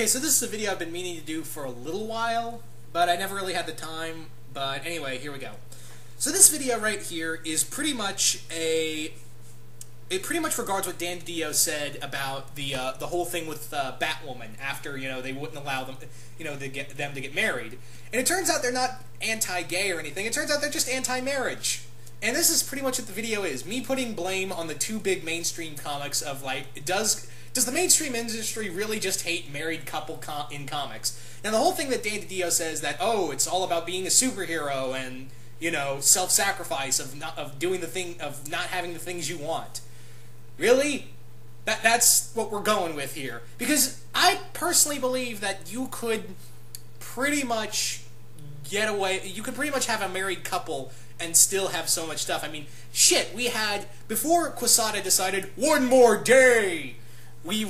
Okay, so this is a video I've been meaning to do for a little while, but I never really had the time. But anyway, here we go. So this video right here is pretty much it pretty much regards what Dan DiDio said about the whole thing with Batwoman after they wouldn't allow them to get married, and it turns out they're not anti-gay or anything. It turns out they're just anti-marriage. And this is pretty much what the video is. Me putting blame on the two big mainstream comics of, like, does the mainstream industry really just hate married couple in comics? Now, the whole thing that Dan DiDio says that, oh, it's all about being a superhero and, self-sacrifice of doing the thing, of not having the things you want. Really? That's what we're going with here. Because I personally believe that you could pretty much get away, you could pretty much have a married couple and still have so much stuff. I mean, shit, we had, before Quesada decided, one more day, we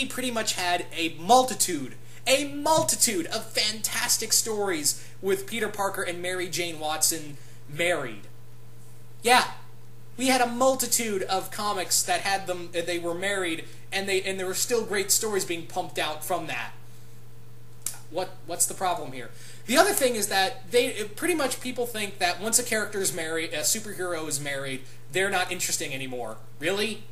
pretty much had a multitude of fantastic stories with Peter Parker and Mary Jane Watson married. Yeah, we had a multitude of comics that had them, they were married, and there were still great stories being pumped out from that. What's the problem here? The other thing is that pretty much people think that once a character is married, a superhero is married, they're not interesting anymore. Really?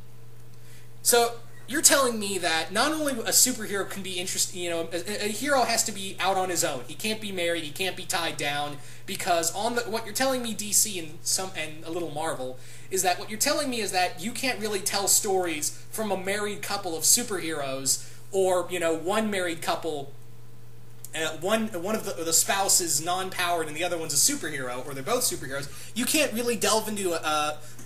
So you're telling me that not only a superhero can be interesting, a hero has to be out on his own. He can't be married. He can't be tied down, because what you're telling me, DC and a little Marvel, is that what you're telling me is that you can't really tell stories from a married couple of superheroes, or one married couple. One of the spouse is non-powered and the other one's a superhero, or they're both superheroes. You can't really delve into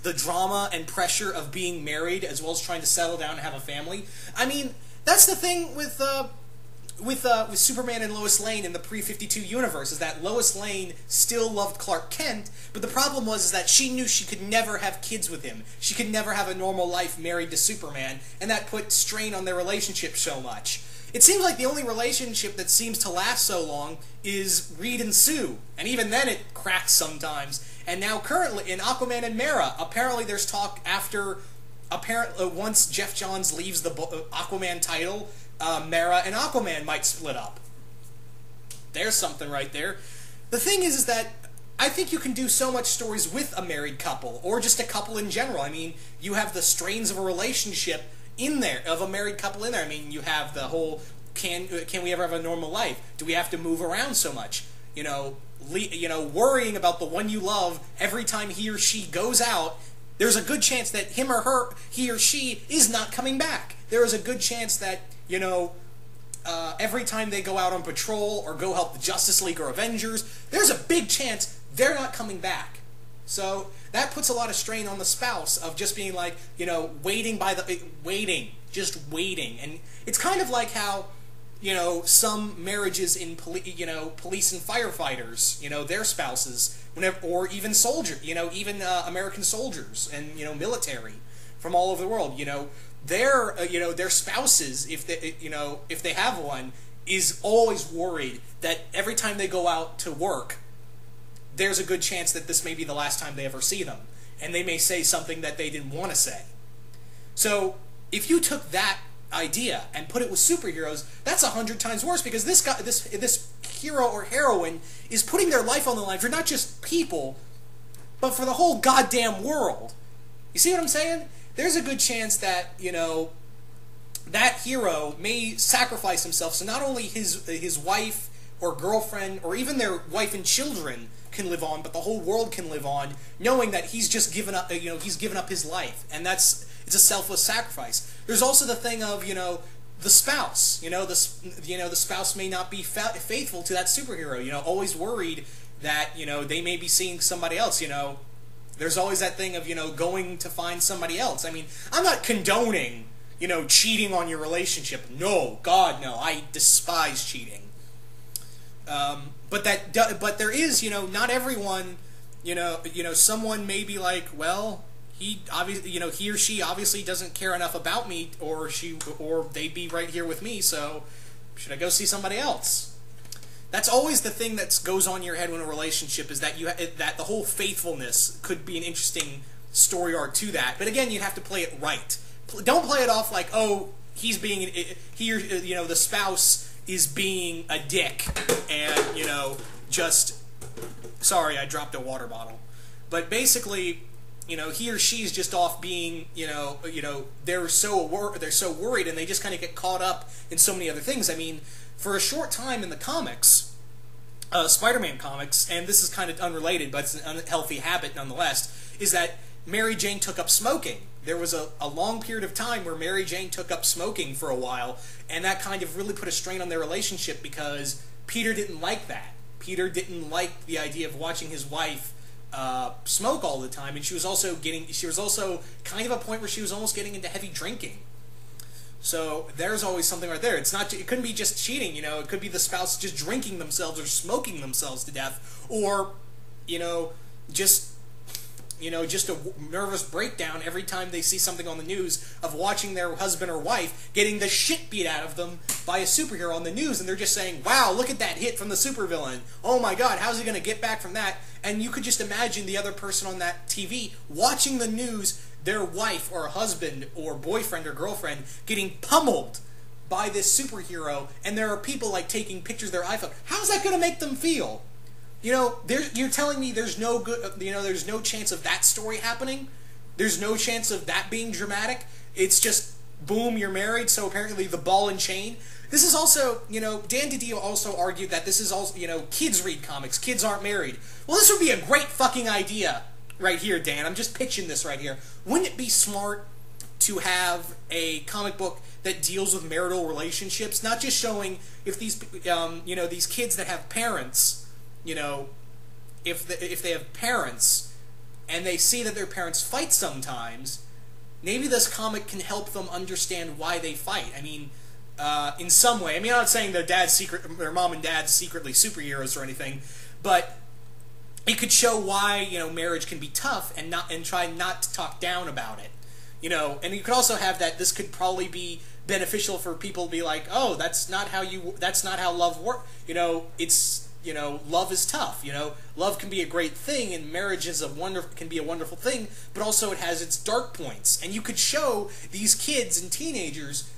the drama and pressure of being married as well as trying to settle down and have a family. I mean, that's the thing with Superman and Lois Lane in the pre-52 universe, is that Lois Lane still loved Clark Kent, but the problem was that she knew she could never have kids with him. She could never have a normal life married to Superman, and that put strain on their relationship so much. It seems like the only relationship that seems to last so long is Reed and Sue, and even then it cracks sometimes. And now currently in Aquaman and Mera, apparently there's talk after, once Geoff Johns leaves the Aquaman title, Mera and Aquaman might split up. There's something right there. The thing is that I think you can do so much stories with a married couple, or just a couple in general. I mean, you have the strains of a relationship in there, of a married couple in there. I mean, you have the whole, can we ever have a normal life? Do we have to move around so much? Worrying about the one you love every time he or she goes out, there's a good chance that he or she is not coming back. There is a good chance that, every time they go out on patrol or go help the Justice League or Avengers, there's a big chance they're not coming back. So that puts a lot of strain on the spouse of just being like, just waiting. And it's kind of like how, some marriages in police and firefighters, their spouses, or even soldiers, even American soldiers and, military from all over the world, their spouses, if they have one, is always worried that every time they go out to work, there's a good chance that this may be the last time they ever see them, and they may say something that they didn't want to say. So if you took that idea and put it with superheroes, that's 100 times worse, because this hero or heroine is putting their life on the line for not just people, but for the whole goddamn world. You see what I'm saying? There's a good chance that, that hero may sacrifice himself, so not only his wife or girlfriend or even their wife and children can live on, but the whole world can live on, knowing that he's just given up, he's given up his life, and it's a selfless sacrifice. There's also the thing of, the spouse, the spouse may not be faithful to that superhero, always worried that, they may be seeing somebody else, There's always that thing of, going to find somebody else. I mean, I'm not condoning, cheating on your relationship. No, God, no. I despise cheating. But there is, not everyone, someone may be like, well, he obviously, he or she obviously doesn't care enough about me, or they'd be right here with me, so should I go see somebody else? That's always the thing that goes on in your head when a relationship is that that the whole faithfulness could be an interesting story arc to that. But again, you have to play it right. Don't play it off like, oh, he's being the spouse is being a dick, and just sorry, I dropped a water bottle, but basically, he or she's just off being, they're so worried, and they just kind of get caught up in so many other things. I mean, for a short time in the comics, Spider-Man comics, and this is kind of unrelated, but it's an unhealthy habit nonetheless, is that Mary Jane took up smoking. There was a long period of time where Mary Jane took up smoking for a while, and that kind of really put a strain on their relationship because Peter didn't like that. Peter didn't like the idea of watching his wife smoke all the time, and she was also kind of a point where she was almost getting into heavy drinking. So there's always something right there. It couldn't be just cheating, it could be the spouse just drinking themselves or smoking themselves to death, or just a nervous breakdown every time they see something on the news of watching their husband or wife getting the shit beat out of them by a superhero on the news, and they're just saying, wow, look at that hit from the supervillain. Oh my god, how's he going to get back from that? And you could just imagine the other person on that TV watching the news, their wife or husband or boyfriend or girlfriend getting pummeled by this superhero, and there are people like taking pictures of their iPhone. How's that going to make them feel? You're telling me there's no there's no chance of that story happening? There's no chance of that being dramatic? It's just, boom, you're married, so apparently the ball and chain. This is also, Dan DiDio also argued that this is also, kids read comics, kids aren't married. Well, this would be a great fucking idea right here, Dan. I'm just pitching this right here. Wouldn't it be smart to have a comic book that deals with marital relationships, not just showing if these, these kids that have parents, if they have parents and they see that their parents fight sometimes, maybe this comic can help them understand why they fight. I mean, in some way. I mean, I'm not saying their mom and dad secretly superheroes or anything, but it could show why marriage can be tough and try not to talk down about it. And you could also have that this could probably be beneficial for people to be like, oh, that's not how love works. It's love is tough. Love can be a great thing, and marriage can be a wonderful thing, but also it has its dark points. And you could show these kids and teenagers,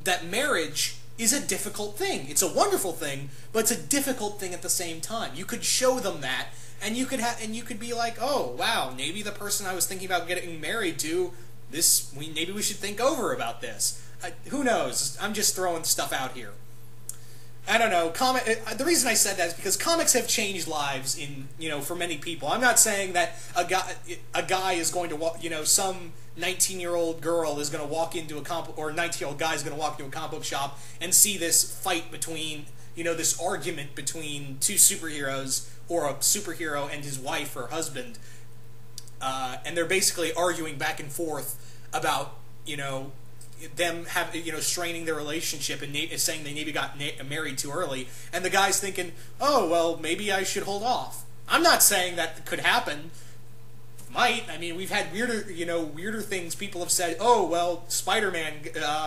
that marriage is a difficult thing. It's a wonderful thing, but it's a difficult thing at the same time. You could show them that, and you could be like, oh wow, maybe the person I was thinking about getting married to, maybe we should think over about this. Who knows? I'm just throwing stuff out here. I don't know. The reason I said that is because comics have changed lives for many people. I'm not saying that a guy is going to walk, some 19-year-old girl is going to walk into or 19-year-old guy is going to walk into a comic book shop and see this fight between, this argument between two superheroes, or a superhero and his wife or husband, and they're basically arguing back and forth about, them straining their relationship and saying they maybe got married too early, and the guy's thinking, oh well, maybe I should hold off. I'm not saying that could happen. Might. I mean, we've had weirder things. People have said, oh well, Spider-Man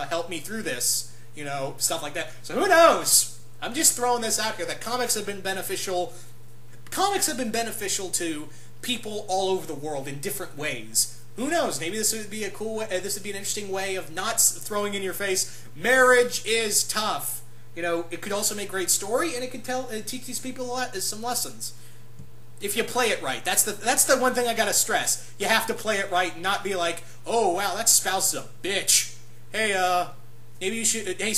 helped me through this, stuff like that. So who knows? I'm just throwing this out here that comics have been beneficial. Comics have been beneficial to people all over the world in different ways. Who knows? Maybe this would be a cool way. This would be an interesting way of not throwing in your face, marriage is tough. It could also make great story, and it could teach these people some lessons. If you play it right. That's the one thing I gotta stress. You have to play it right and not be like, oh wow, that spouse is a bitch. Hey, maybe you should. Hey,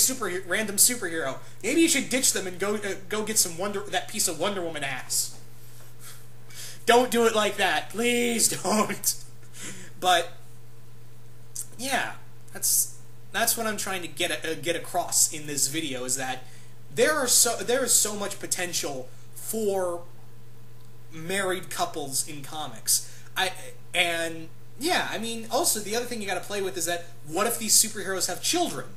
random superhero. Maybe you should ditch them and go get that piece of Wonder Woman ass. Don't do it like that, please don't. But yeah, that's what I'm trying to get across in this video, is that there is so much potential for married couples in comics. I mean, also the other thing you got to play with is that what if these superheroes have children?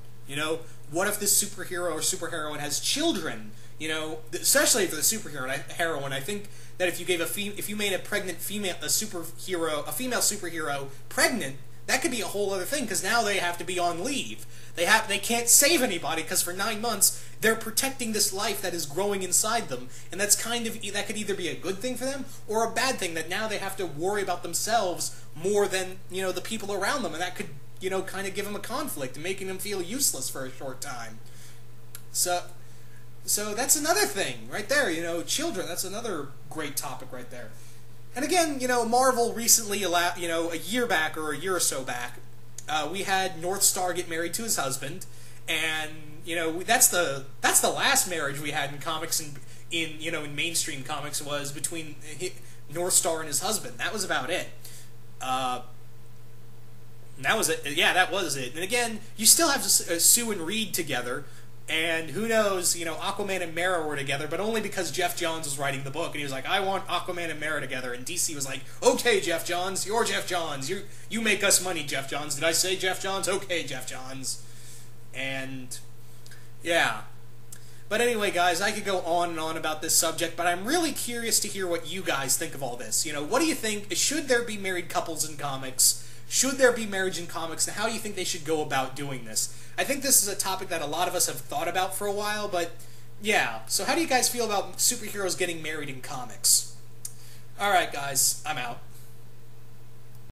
What if this superhero or superheroine has children? Especially for the superheroine, I think that if you made a pregnant female superhero pregnant, that could be a whole other thing, because now they have to be on leave. They can't save anybody, because for 9 months they're protecting this life that is growing inside them, and that could either be a good thing for them or a bad thing, that now they have to worry about themselves more than the people around them, and that could you know, kind of give him a conflict and making him feel useless for a short time. So that's another thing right there, you know, children, that's another great topic right there. And again, you know, Marvel recently allowed, you know, a year back or a year or so back, we had Northstar get married to his husband, and you know that's the last marriage we had in comics and in mainstream comics was between Northstar and his husband. That was about it. That was it. Yeah, that was it. And again, you still have Sue and Reed together. And who knows, you know, Aquaman and Mera were together, but only because Jeff Johns was writing the book, and he was like, I want Aquaman and Mera together, and DC was like, okay, Jeff Johns, you're Jeff Johns, you make us money, Jeff Johns. Did I say Jeff Johns? Okay, Jeff Johns. And, yeah. But anyway, guys, I could go on and on about this subject, but I'm really curious to hear what you guys think of all this. You know, what do you think? Should there be married couples in comics? Should there be marriage in comics, and how do you think they should go about doing this? I think this is a topic that a lot of us have thought about for a while, but yeah. So how do you guys feel about superheroes getting married in comics? Alright, guys, I'm out.